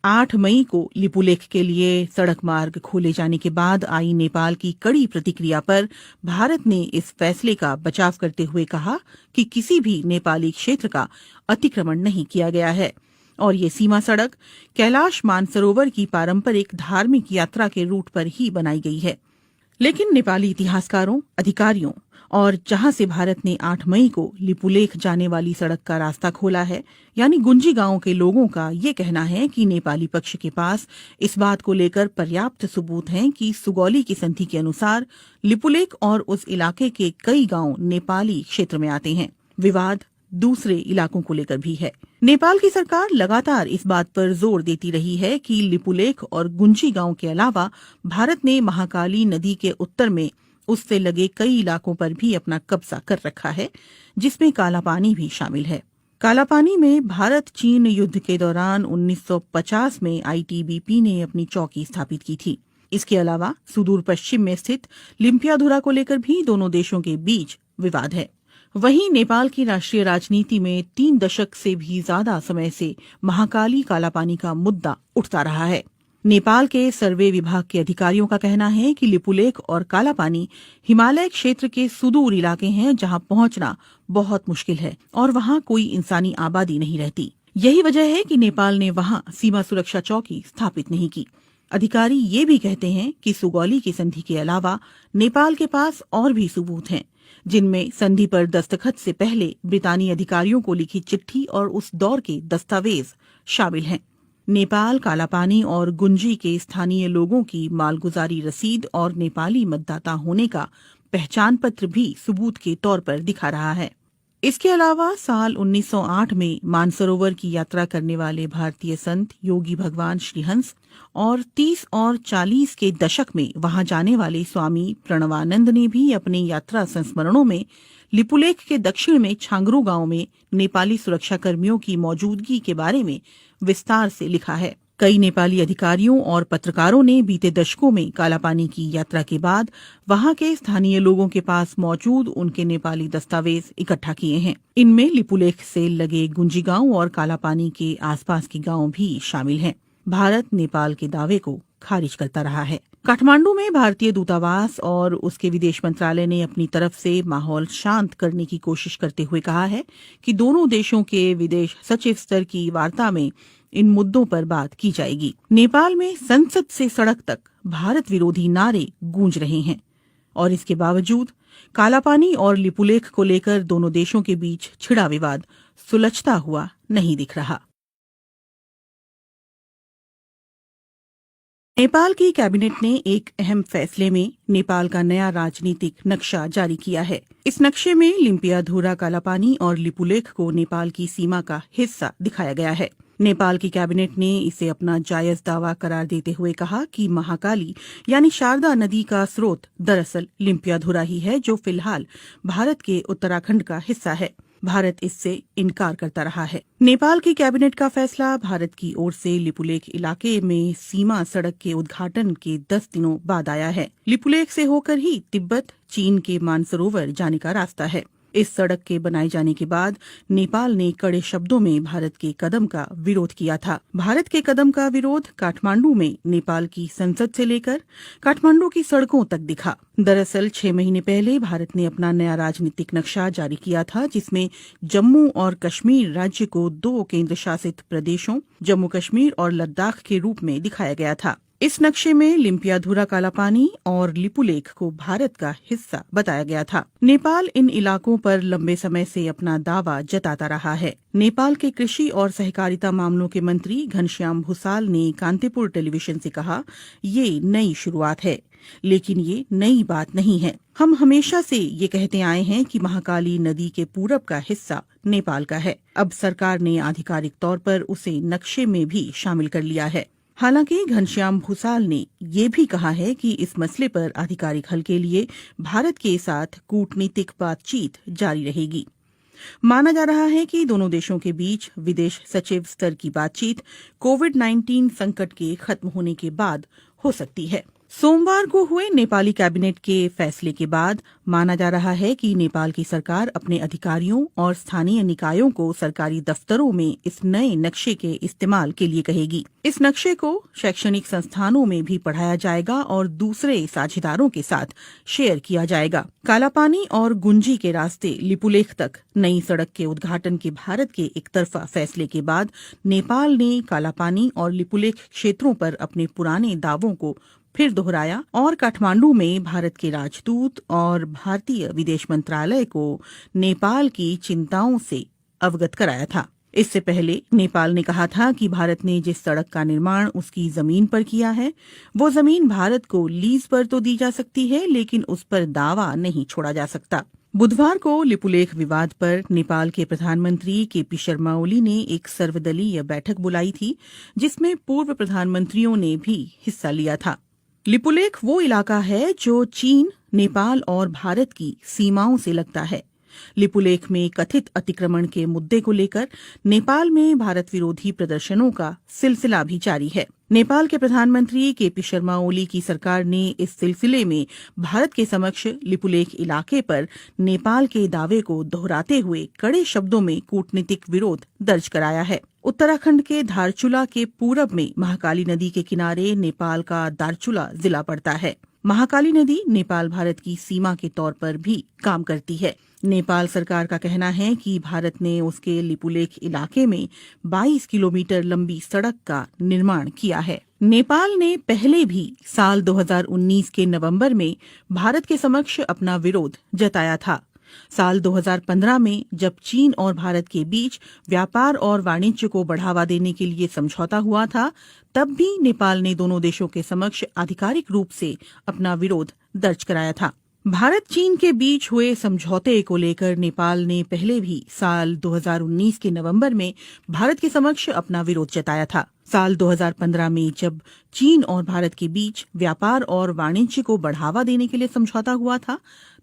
8 मई को लिपुलेख के लिए सड़क मार्ग खोले जाने के बाद आई नेपाल की कड़ी प्रतिक्रिया पर भारत ने इस फैसले का बचाव करते हुए कहा कि किसी भी नेपाली क्षेत्र का अतिक्रमण नहीं किया गया है और ये सीमा सड़क कैलाश मानसरोवर की पारंपरिक धार्मिक यात्रा के रूट पर ही बनाई गई है। लेकिन नेपाली इतिहासकारों, अधिकारियों और जहां से भारत ने 8 मई को लिपुलेख जाने वाली सड़क का रास्ता खोला है, यानी गुंजी गांव के लोगों का ये कहना है कि नेपाली पक्ष के पास इस बात को लेकर पर्याप्त सबूत हैं कि सुगौली की संधि के अनुसार लिपुलेख और उस इलाके के कई गांव नेपाली क्षेत्र में आते हैं। विवाद दूसरे इलाकों को लेकर भी है। नेपाल की सरकार लगातार इस बात पर जोर देती रही है कि लिपुलेख और गुंजी गांव के अलावा भारत ने महाकाली नदी के उत्तर में उससे लगे कई इलाकों पर भी अपना कब्जा कर रखा है, जिसमें कालापानी भी शामिल है। कालापानी में भारत चीन युद्ध के दौरान 1950 में आईटीबीपी ने अपनी चौकी स्थापित की थी। इसके अलावा सुदूर पश्चिम में स्थित लिम्पियाधुरा को लेकर भी दोनों देशों के बीच विवाद है। वहीं नेपाल की राष्ट्रीय राजनीति में 3 दशक से भी ज्यादा समय से महाकाली कालापानी का मुद्दा उठता रहा है। नेपाल के सर्वे विभाग के अधिकारियों का कहना है कि लिपुलेख और कालापानी हिमालय क्षेत्र के सुदूर इलाके हैं जहां पहुंचना बहुत मुश्किल है और वहां कोई इंसानी आबादी नहीं रहती। यही वजह है कि नेपाल ने वहां सीमा सुरक्षा चौकी स्थापित नहीं की। अधिकारी ये भी कहते हैं कि सुगौली की संधि के अलावा नेपाल के पास और भी सबूत हैं, जिनमें संधि पर दस्तखत से पहले ब्रितानी अधिकारियों को लिखी चिट्ठी और उस दौर के दस्तावेज शामिल हैं। नेपाल कालापानी और गुंजी के स्थानीय लोगों की मालगुजारी रसीद और नेपाली मतदाता होने का पहचान पत्र भी सबूत के तौर पर दिखा रहा है। इसके अलावा साल 1908 में मानसरोवर की यात्रा करने वाले भारतीय संत योगी भगवान श्रीहंस और 30 और 40 के दशक में वहां जाने वाले स्वामी प्रणवानंद ने भी अपने यात्रा संस्मरणों में लिपुलेख के दक्षिण में छांगरू गांव में नेपाली सुरक्षा कर्मियों की मौजूदगी के बारे में विस्तार से लिखा है। कई नेपाली अधिकारियों और पत्रकारों ने बीते दशकों में कालापानी की यात्रा के बाद वहां के स्थानीय लोगों के पास मौजूद उनके नेपाली दस्तावेज इकट्ठा किए हैं। इनमें लिपुलेख से लगे गुंजी गांव और कालापानी के आसपास के गांव भी शामिल हैं। भारत नेपाल के दावे को खारिज करता रहा है। काठमांडू में भारतीय दूतावास और उसके विदेश मंत्रालय ने अपनी तरफ से माहौल शांत करने की कोशिश करते हुए कहा है कि दोनों देशों के विदेश सचिव स्तर की वार्ता में इन मुद्दों पर बात की जाएगी। नेपाल में संसद से सड़क तक भारत विरोधी नारे गूंज रहे हैं और इसके बावजूद कालापानी और लिपुलेख को लेकर दोनों देशों के बीच छिड़ा विवाद सुलझता हुआ नहीं दिख रहा। नेपाल की कैबिनेट ने एक अहम फैसले में नेपाल का नया राजनीतिक नक्शा जारी किया है। इस नक्शे में लिम्पियाधुरा कालापानी और लिपुलेख को नेपाल की सीमा का हिस्सा दिखाया गया है। नेपाल की कैबिनेट ने इसे अपना जायज दावा करार देते हुए कहा कि महाकाली यानी शारदा नदी का स्रोत दरअसल लिम्पियाधुरा ही है, जो फिलहाल भारत के उत्तराखंड का हिस्सा है। भारत इससे इनकार करता रहा है। नेपाल की कैबिनेट का फैसला भारत की ओर से लिपुलेख इलाके में सीमा सड़क के उद्घाटन के 10 दिनों बाद आया है। लिपुलेख से होकर ही तिब्बत, चीन के मानसरोवर जाने का रास्ता है। इस सड़क के बनाए जाने के बाद नेपाल ने कड़े शब्दों में भारत के कदम का विरोध किया था। भारत के कदम का विरोध काठमांडू में नेपाल की संसद से लेकर काठमांडू की सड़कों तक दिखा। दरअसल 6 महीने पहले भारत ने अपना नया राजनीतिक नक्शा जारी किया था, जिसमें जम्मू और कश्मीर राज्य को 2 केंद्र शासित प्रदेशों जम्मू कश्मीर और लद्दाख के रूप में दिखाया गया था। इस नक्शे में लिम्पियाधुरा कालापानी और लिपुलेख को भारत का हिस्सा बताया गया था। नेपाल इन इलाकों पर लंबे समय से अपना दावा जताता रहा है। नेपाल के कृषि और सहकारिता मामलों के मंत्री घनश्याम भूसाल ने कांतिपुर टेलीविजन से कहा, ये नई शुरुआत है, लेकिन ये नई बात नहीं है। हम हमेशा से ये कहते आए हैं कि महाकाली नदी के पूरब का हिस्सा नेपाल का है। अब सरकार ने आधिकारिक तौर पर उसे नक्शे में भी शामिल कर लिया है। हालांकि घनश्याम भूसाल ने ये भी कहा है कि इस मसले पर आधिकारिक हल के लिए भारत के साथ कूटनीतिक बातचीत जारी रहेगी। माना जा रहा है कि दोनों देशों के बीच विदेश सचिव स्तर की बातचीत कोविड-19 संकट के खत्म होने के बाद हो सकती है। सोमवार को हुए नेपाली कैबिनेट के फैसले के बाद माना जा रहा है कि नेपाल की सरकार अपने अधिकारियों और स्थानीय निकायों को सरकारी दफ्तरों में इस नए नक्शे के इस्तेमाल के लिए कहेगी। इस नक्शे को शैक्षणिक संस्थानों में भी पढ़ाया जाएगा और दूसरे साझेदारों के साथ शेयर किया जाएगा। कालापानी और गुंजी के रास्ते लिपुलेख तक नई सड़क के उद्घाटन के भारत के एक तरफा फैसले के बाद नेपाल ने कालापानी और लिपुलेख क्षेत्रों पर अपने पुराने दावों को फिर दोहराया और काठमांडू में भारत के राजदूत और भारतीय विदेश मंत्रालय को नेपाल की चिंताओं से अवगत कराया था। इससे पहले नेपाल ने कहा था कि भारत ने जिस सड़क का निर्माण उसकी जमीन पर किया है, वो जमीन भारत को लीज पर तो दी जा सकती है, लेकिन उस पर दावा नहीं छोड़ा जा सकता। बुधवार को लिपुलेख विवाद पर नेपाल के प्रधानमंत्री केपी शर्मा ओली ने एक सर्वदलीय बैठक बुलाई थी, जिसमें पूर्व प्रधानमंत्रियों ने भी हिस्सा लिया था। लिपुलेख वो इलाका है जो चीन, नेपाल और भारत की सीमाओं से लगता है। लिपुलेख में कथित अतिक्रमण के मुद्दे को लेकर नेपाल में भारत विरोधी प्रदर्शनों का सिलसिला भी जारी है। नेपाल के प्रधानमंत्री केपी शर्मा ओली की सरकार ने इस सिलसिले में भारत के समक्ष लिपुलेख इलाके पर नेपाल के दावे को दोहराते हुए कड़े शब्दों में कूटनीतिक विरोध दर्ज कराया है। उत्तराखंड के धारचूला के पूरब में महाकाली नदी के किनारे नेपाल का दारचूला जिला पड़ता है। महाकाली नदी नेपाल भारत की सीमा के तौर पर भी काम करती है। नेपाल सरकार का कहना है कि भारत ने उसके लिपुलेख इलाके में 22 किलोमीटर लंबी सड़क का निर्माण किया है। नेपाल ने पहले भी साल 2019 के नवंबर में भारत के समक्ष अपना विरोध जताया था। साल 2015 में जब चीन और भारत के बीच व्यापार और वाणिज्य को बढ़ावा देने के लिए समझौता हुआ था, तब भी नेपाल ने दोनों देशों के समक्ष आधिकारिक रूप से अपना विरोध दर्ज कराया था। भारत चीन के बीच हुए समझौते को लेकर नेपाल ने पहले भी साल 2019 के नवंबर में भारत के समक्ष अपना विरोध जताया था। साल 2015 में जब चीन और भारत के बीच व्यापार और वाणिज्य को बढ़ावा देने के लिए समझौता हुआ था,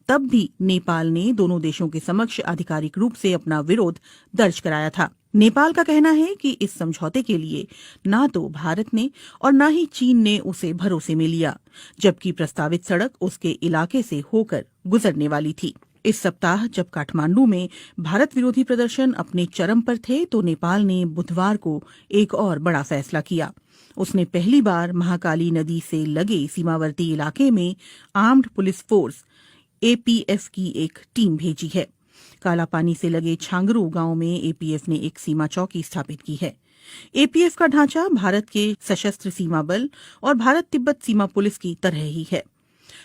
तब भी नेपाल ने दोनों देशों के समक्ष आधिकारिक रूप से अपना विरोध दर्ज कराया था। नेपाल का कहना है कि इस समझौते के लिए न तो भारत ने और न ही चीन ने उसे भरोसे में लिया, जबकि प्रस्तावित सड़क उसके इलाके से होकर गुजरने वाली थी। इस सप्ताह जब काठमांडू में भारत विरोधी प्रदर्शन अपने चरम पर थे, तो नेपाल ने बुधवार को एक और बड़ा फैसला किया। उसने पहली बार महाकाली नदी से लगे सीमावर्ती इलाके में आर्म्ड पुलिस फोर्स एपीएफ की एक टीम भेजी है। कालापानी से लगे छांगरू गांव में एपीएफ ने एक सीमा चौकी स्थापित की है। एपीएफ का ढांचा भारत के सशस्त्र सीमा बल और भारत तिब्बत सीमा पुलिस की तरह ही है।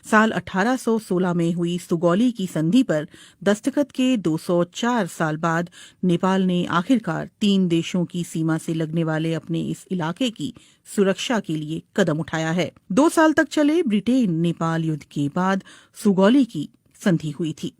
साल 1816 में हुई सुगौली की संधि पर दस्तखत के 204 साल बाद नेपाल ने आखिरकार 3 देशों की सीमा से लगने वाले अपने इस इलाके की सुरक्षा के लिए कदम उठाया है। 2 साल तक चले ब्रिटेन नेपाल युद्ध के बाद सुगौली की संधि हुई थी,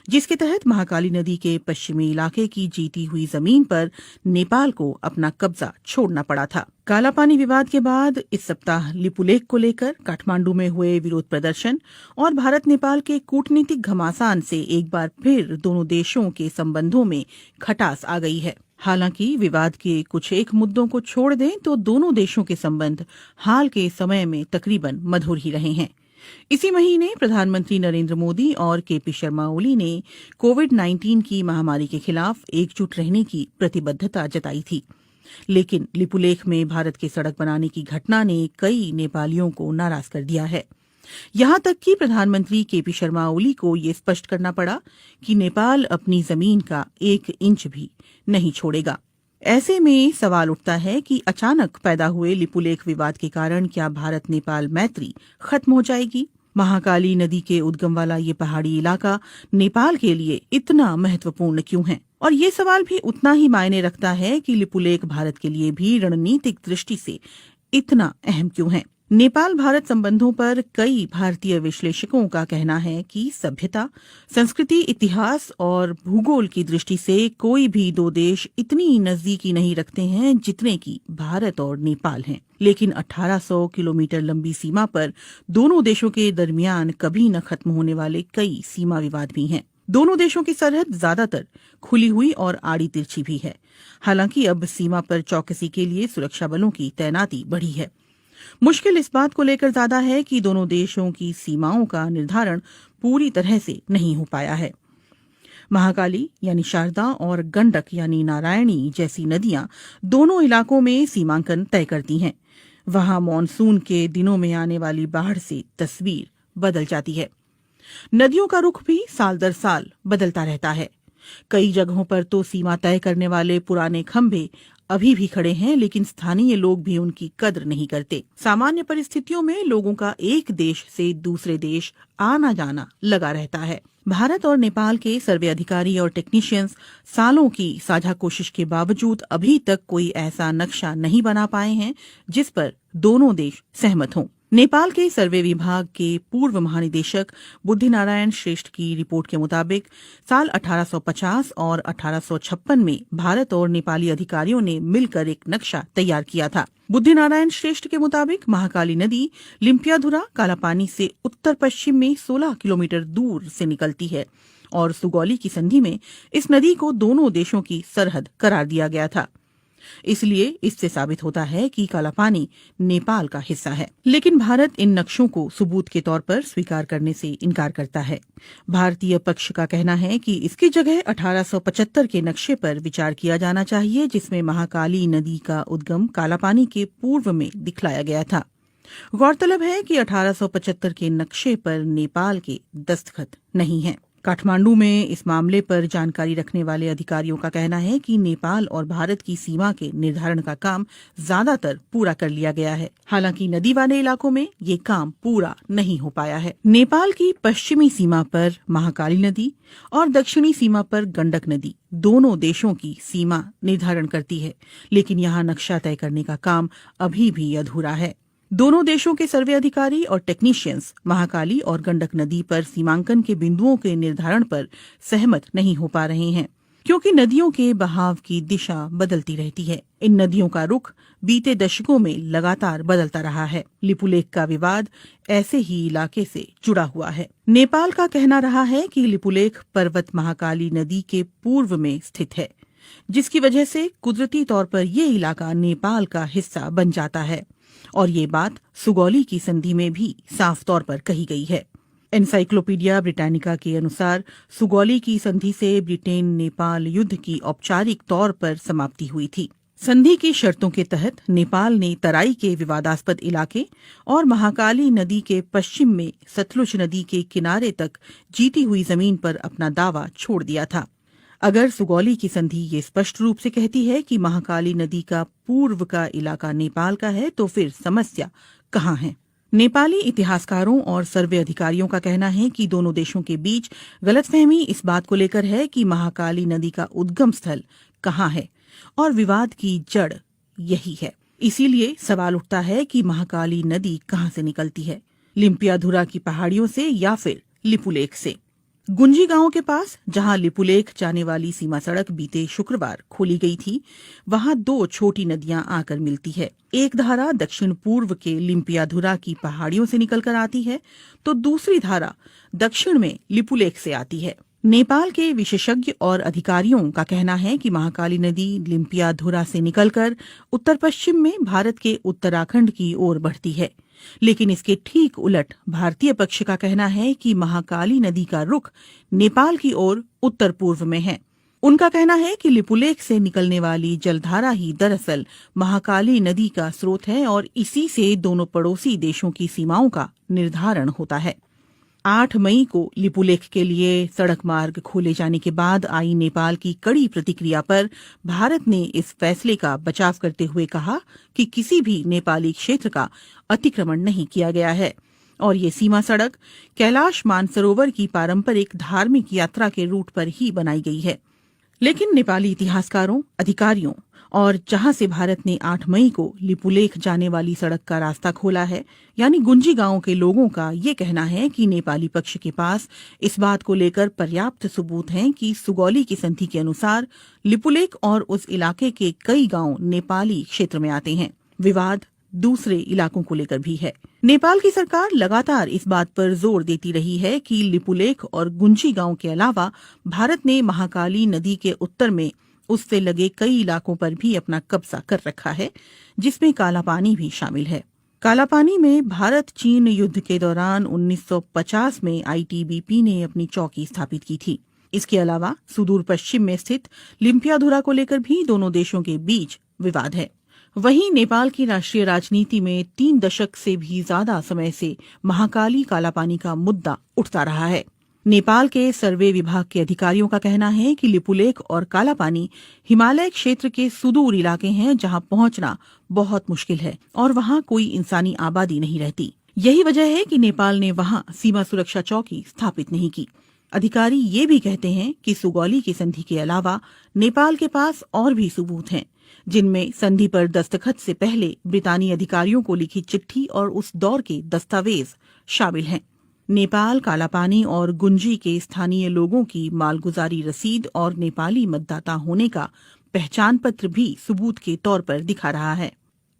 जिसके तहत महाकाली नदी के पश्चिमी इलाके की जीती हुई जमीन पर नेपाल को अपना कब्जा छोड़ना पड़ा था। कालापानी विवाद के बाद इस सप्ताह लिपुलेख को लेकर काठमांडू में हुए विरोध प्रदर्शन और भारत नेपाल के कूटनीतिक घमासान से एक बार फिर दोनों देशों के संबंधों में खटास आ गई है। हालांकि विवाद के कुछ एक मुद्दों को छोड़ दें तो दोनों देशों के संबंध हाल के समय में तकरीबन मधुर ही रहे हैं। इसी महीने प्रधानमंत्री नरेंद्र मोदी और केपी शर्मा ओली ने कोविड-19 की महामारी के खिलाफ एकजुट रहने की प्रतिबद्धता जताई थी, लेकिन लिपुलेख में भारत के सड़क बनाने की घटना ने कई नेपालियों को नाराज कर दिया है। यहां तक कि प्रधानमंत्री केपी शर्मा ओली को ये स्पष्ट करना पड़ा कि नेपाल अपनी जमीन का 1 इंच भी नहीं छोड़ेगा। ऐसे में सवाल उठता है कि अचानक पैदा हुए लिपुलेख विवाद के कारण क्या भारत नेपाल मैत्री खत्म हो जाएगी? महाकाली नदी के उद्गम वाला ये पहाड़ी इलाका नेपाल के लिए इतना महत्वपूर्ण क्यों है? और ये सवाल भी उतना ही मायने रखता है कि लिपुलेख भारत के लिए भी रणनीतिक दृष्टि से इतना अहम क्यों है? नेपाल भारत संबंधों पर कई भारतीय विश्लेषकों का कहना है कि सभ्यता, संस्कृति, इतिहास और भूगोल की दृष्टि से कोई भी 2 देश इतनी नजदीकी नहीं रखते हैं जितने कि भारत और नेपाल हैं। लेकिन 1800 किलोमीटर लंबी सीमा पर दोनों देशों के दरमियान कभी न खत्म होने वाले कई सीमा विवाद भी हैं। दोनों देशों की सरहद ज्यादातर खुली हुई और आड़ी तिरछी भी है। हालांकि अब सीमा पर चौकसी के लिए सुरक्षा बलों की तैनाती बढ़ी है। मुश्किल इस बात को लेकर ज्यादा है कि दोनों देशों की सीमाओं का निर्धारण पूरी तरह से नहीं हो पाया है। महाकाली यानी शारदा और गंडक यानी नारायणी जैसी नदियां दोनों इलाकों में सीमांकन तय करती हैं। वहां मॉनसून के दिनों में आने वाली बाढ़ से तस्वीर बदल जाती है। नदियों का रुख भी साल दर साल बदलता रहता है। कई जगहों पर तो सीमा तय करने वाले पुराने खंभे अभी भी खड़े हैं, लेकिन स्थानीय लोग भी उनकी कद्र नहीं करते। सामान्य परिस्थितियों में लोगों का एक देश से दूसरे देश आना जाना लगा रहता है। भारत और नेपाल के सर्वे अधिकारी और टेक्नीशियंस सालों की साझा कोशिश के बावजूद अभी तक कोई ऐसा नक्शा नहीं बना पाए हैं जिस पर दोनों देश सहमत हों। नेपाल के सर्वे विभाग के पूर्व महानिदेशक बुद्धिनारायण श्रेष्ठ की रिपोर्ट के मुताबिक साल 1850 और 1856 में भारत और नेपाली अधिकारियों ने मिलकर एक नक्शा तैयार किया था। बुद्धिनारायण श्रेष्ठ के मुताबिक महाकाली नदी लिम्पियाधुरा कालापानी से उत्तर पश्चिम में 16 किलोमीटर दूर से निकलती है और सुगौली की संधि में इस नदी को दोनों देशों की सरहद करार दिया गया था। इसलिए इससे साबित होता है कि कालापानी नेपाल का हिस्सा है। लेकिन भारत इन नक्शों को सबूत के तौर पर स्वीकार करने से इनकार करता है। भारतीय पक्ष का कहना है कि इसकी जगह 1875 के नक्शे पर विचार किया जाना चाहिए, जिसमें महाकाली नदी का उद्गम कालापानी के पूर्व में दिखलाया गया था। गौरतलब है कि 1875 के नक्शे पर नेपाल के दस्तखत नहीं हैं। काठमांडू में इस मामले पर जानकारी रखने वाले अधिकारियों का कहना है कि नेपाल और भारत की सीमा के निर्धारण का काम ज्यादातर पूरा कर लिया गया है। हालांकि नदी वाले इलाकों में ये काम पूरा नहीं हो पाया है। नेपाल की पश्चिमी सीमा पर महाकाली नदी और दक्षिणी सीमा पर गंडक नदी दोनों देशों की सीमा निर्धारण करती है, लेकिन यहाँ नक्शा तय करने का काम अभी भी अधूरा है। दोनों देशों के सर्वे अधिकारी और टेक्नीशियंस महाकाली और गंडक नदी पर सीमांकन के बिंदुओं के निर्धारण पर सहमत नहीं हो पा रहे हैं, क्योंकि नदियों के बहाव की दिशा बदलती रहती है। इन नदियों का रुख बीते दशकों में लगातार बदलता रहा है। लिपुलेख का विवाद ऐसे ही इलाके से जुड़ा हुआ है। नेपाल का कहना रहा है कि लिपुलेख पर्वत महाकाली नदी के पूर्व में स्थित है, जिसकी वजह से कुदरती तौर पर ये इलाका नेपाल का हिस्सा बन जाता है, और ये बात सुगौली की संधि में भी साफ तौर पर कही गई है। एनसाइक्लोपीडिया ब्रिटानिका के अनुसार सुगौली की संधि से ब्रिटेन नेपाल युद्ध की औपचारिक तौर पर समाप्ति हुई थी। संधि की शर्तों के तहत नेपाल ने तराई के विवादास्पद इलाके और महाकाली नदी के पश्चिम में सतलुज नदी के किनारे तक जीती हुई जमीन पर अपना दावा छोड़ दिया था। अगर सुगौली की संधि ये स्पष्ट रूप से कहती है कि महाकाली नदी का पूर्व का इलाका नेपाल का है, तो फिर समस्या कहाँ है? नेपाली इतिहासकारों और सर्वे अधिकारियों का कहना है कि दोनों देशों के बीच गलतफहमी इस बात को लेकर है कि महाकाली नदी का उद्गम स्थल कहाँ है, और विवाद की जड़ यही है। इसीलिए सवाल उठता है कि महाकाली नदी कहाँ से निकलती है, लिम्पियाधुरा की पहाड़ियों से या फिर लिपुलेख से? गुंजी गांव के पास जहां लिपुलेख जाने वाली सीमा सड़क बीते शुक्रवार खोली गई थी, वहां दो छोटी नदियां आकर मिलती है। एक धारा दक्षिण पूर्व के लिम्पियाधुरा की पहाड़ियों से निकलकर आती है, तो दूसरी धारा दक्षिण में लिपुलेख से आती है। नेपाल के विशेषज्ञ और अधिकारियों का कहना है कि महाकाली नदी लिम्पियाधुरा से निकलकर उत्तर पश्चिम में भारत के उत्तराखंड की ओर बढ़ती है, लेकिन इसके ठीक उलट भारतीय पक्ष का कहना है कि महाकाली नदी का रुख नेपाल की ओर उत्तर पूर्व में है। उनका कहना है कि लिपुलेख से निकलने वाली जलधारा ही दरअसल महाकाली नदी का स्रोत है और इसी से दोनों पड़ोसी देशों की सीमाओं का निर्धारण होता है। 8 मई को लिपुलेख के लिए सड़क मार्ग खोले जाने के बाद आई नेपाल की कड़ी प्रतिक्रिया पर भारत ने इस फैसले का बचाव करते हुए कहा कि किसी भी नेपाली क्षेत्र का अतिक्रमण नहीं किया गया है और ये सीमा सड़क कैलाश मानसरोवर की पारंपरिक धार्मिक यात्रा के रूट पर ही बनाई गई है। लेकिन नेपाली इतिहासकारों, अधिकारियों और जहां से भारत ने 8 मई को लिपुलेख जाने वाली सड़क का रास्ता खोला है, यानी गुंजी गांव के लोगों का ये कहना है कि नेपाली पक्ष के पास इस बात को लेकर पर्याप्त सबूत हैं कि सुगौली की संधि के अनुसार लिपुलेख और उस इलाके के कई गांव नेपाली क्षेत्र में आते हैं। विवाद दूसरे इलाकों को लेकर भी है। नेपाल की सरकार लगातार इस बात पर जोर देती रही है कि लिपुलेख और गुंजी गांव के अलावा भारत ने महाकाली नदी के उत्तर में उससे लगे कई इलाकों पर भी अपना कब्जा कर रखा है, जिसमें काला पानी भी शामिल है। काला पानी में भारत चीन युद्ध के दौरान 1950 में आईटीबीपी ने अपनी चौकी स्थापित की थी। इसके अलावा सुदूर पश्चिम में स्थित लिम्पियाधुरा को लेकर भी दोनों देशों के बीच विवाद है। वहीं नेपाल की राष्ट्रीय राजनीति में 3 दशक से भी ज्यादा समय से महाकाली कालापानी का मुद्दा उठता रहा है। नेपाल के सर्वे विभाग के अधिकारियों का कहना है कि लिपुलेख और कालापानी हिमालय क्षेत्र के सुदूर इलाके हैं, जहां पहुंचना बहुत मुश्किल है और वहां कोई इंसानी आबादी नहीं रहती। यही वजह है कि नेपाल ने वहां सीमा सुरक्षा चौकी स्थापित नहीं की। अधिकारी ये भी कहते हैं कि सुगौली की संधि के अलावा नेपाल के पास और भी सबूत हैं, जिनमें संधि पर दस्तखत से पहले ब्रितानी अधिकारियों को लिखी चिट्ठी और उस दौर के दस्तावेज शामिल हैं। नेपाल कालापानी और गुंजी के स्थानीय लोगों की मालगुजारी रसीद और नेपाली मतदाता होने का पहचान पत्र भी सबूत के तौर पर दिखा रहा है।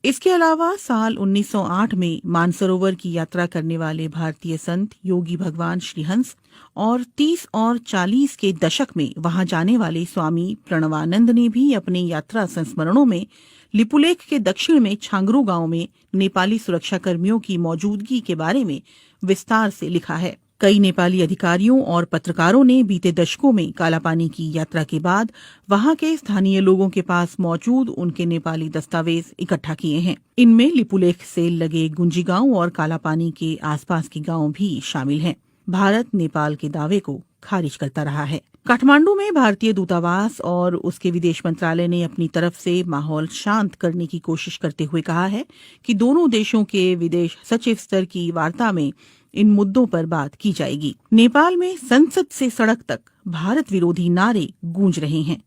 इसके अलावा साल 1908 में मानसरोवर की यात्रा करने वाले भारतीय संत योगी भगवान श्रीहंस और 30 और 40 के दशक में वहां जाने वाले स्वामी प्रणवानंद ने भी अपने यात्रा संस्मरणों में लिपुलेख के दक्षिण में छांगरू गांव में नेपाली सुरक्षा कर्मियों की मौजूदगी के बारे में विस्तार से लिखा है। कई नेपाली अधिकारियों और पत्रकारों ने बीते दशकों में कालापानी की यात्रा के बाद वहां के स्थानीय लोगों के पास मौजूद उनके नेपाली दस्तावेज इकट्ठा किए हैं। इनमें लिपुलेख से लगे गुंजी गांव और कालापानी के आसपास के गांव भी शामिल हैं। भारत नेपाल के दावे को खारिज करता रहा है। काठमांडू में भारतीय दूतावास और उसके विदेश मंत्रालय ने अपनी तरफ से माहौल शांत करने की कोशिश करते हुए कहा है कि दोनों देशों के विदेश सचिव स्तर की वार्ता में इन मुद्दों पर बात की जाएगी। नेपाल में संसद से सड़क तक भारत विरोधी नारे गूंज रहे हैं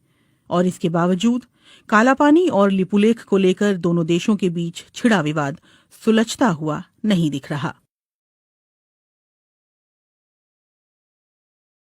और इसके बावजूद कालापानी और लिपुलेख को लेकर दोनों देशों के बीच छिड़ा विवाद सुलझता हुआ नहीं दिख रहा।